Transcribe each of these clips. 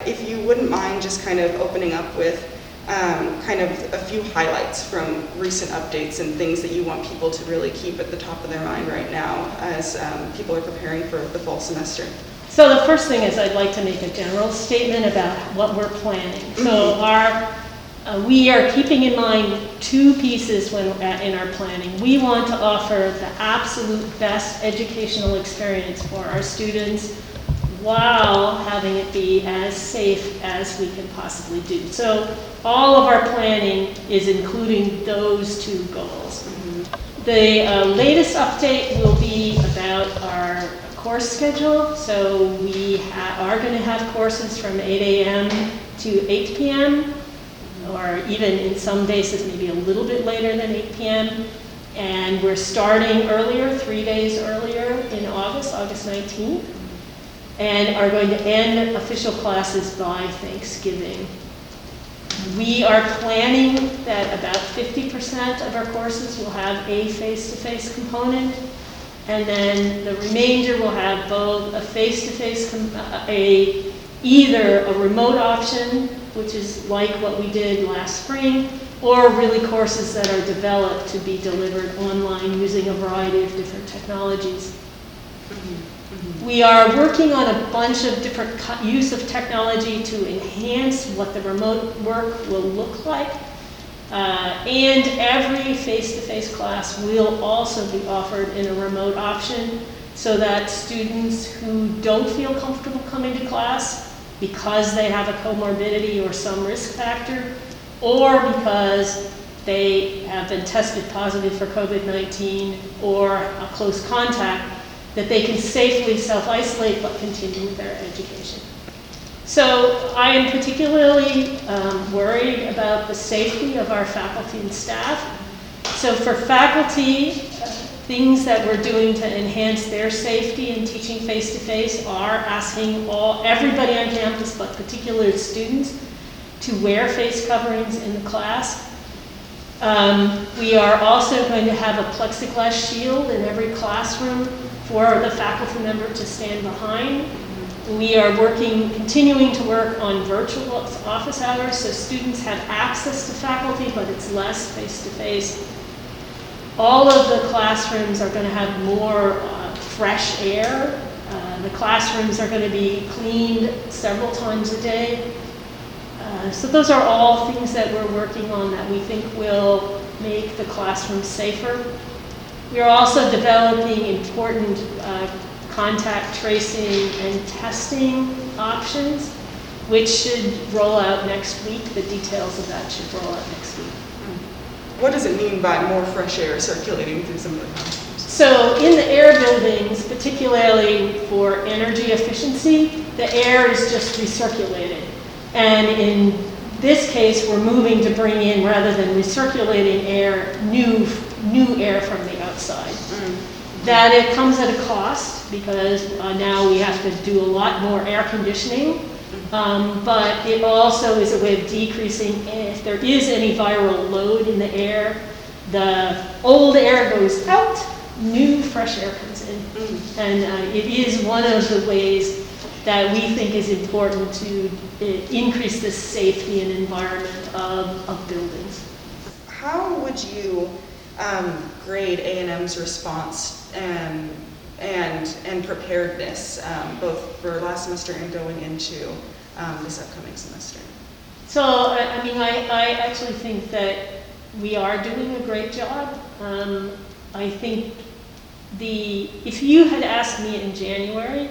if you wouldn't mind just kind of opening up with kind of a few highlights from recent updates and things that you want people to really keep at the top of their mind right now as people are preparing for the fall semester. So the first thing is I'd like to make a general statement about what we're planning. So we are keeping in mind two pieces in our planning. We want to offer the absolute best educational experience for our students while having it be as safe as we can possibly do. So all of our planning is including those two goals. The latest update will be about our course schedule. So we are going to have courses from 8 a.m. to 8 p.m. or even in some days maybe a little bit later than 8 p.m. And we're starting earlier, 3 days earlier in August 19th, and are going to end official classes by Thanksgiving. We are planning that about 50% of our courses will have a face-to-face component, and then the remainder will have both a face-to-face, either a remote option, which is like what we did last spring, or really courses that are developed to be delivered online using a variety of different technologies. We are working on a bunch of different use of technology to enhance what the remote work will look like. And every face-to-face class will also be offered in a remote option so that students who don't feel comfortable coming to class because they have a comorbidity or some risk factor, or because they have been tested positive for COVID-19 or a close contact, that they can safely self-isolate but continue with their education. So I am particularly worried about the safety of our faculty and staff. So for faculty, things that we're doing to enhance their safety in teaching face-to-face are asking everybody on campus, but particularly students, to wear face coverings in the class. We are also going to have a plexiglass shield in every classroom for the faculty member to stand behind. We are continuing to work on virtual office hours so students have access to faculty, but it's less face-to-face. All of the classrooms are going to have more fresh air. The classrooms are going to be cleaned several times a day. So those are all things that we're working on that we think will make the classroom safer. We are also developing important contact tracing and testing options, which should roll out next week. The details of that should roll out next week. What does it mean by more fresh air circulating through some of the classrooms? So in the air buildings, particularly for energy efficiency, the air is just recirculated. And in this case, we're moving to bring in, rather than recirculating air, new air from the outside. That it comes at a cost because now we have to do a lot more air conditioning, but it also is a way of decreasing, if there is any viral load in the air, the old air goes out, new fresh air comes in. And it is one of the ways that we think is important to increase the safety and environment of buildings. How would you grade A&M's response and preparedness, both for last semester and going into this upcoming semester? So, I mean, I actually think that we are doing a great job. I think if you had asked me in January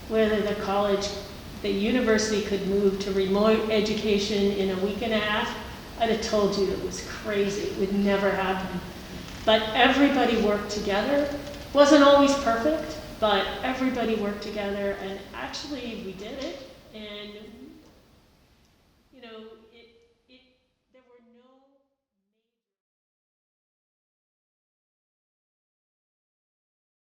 whether the university could move to remote education in a week and a half, I'd have told you it was crazy. It would never happen. But everybody worked together. Wasn't always perfect, but everybody worked together, and actually we did it.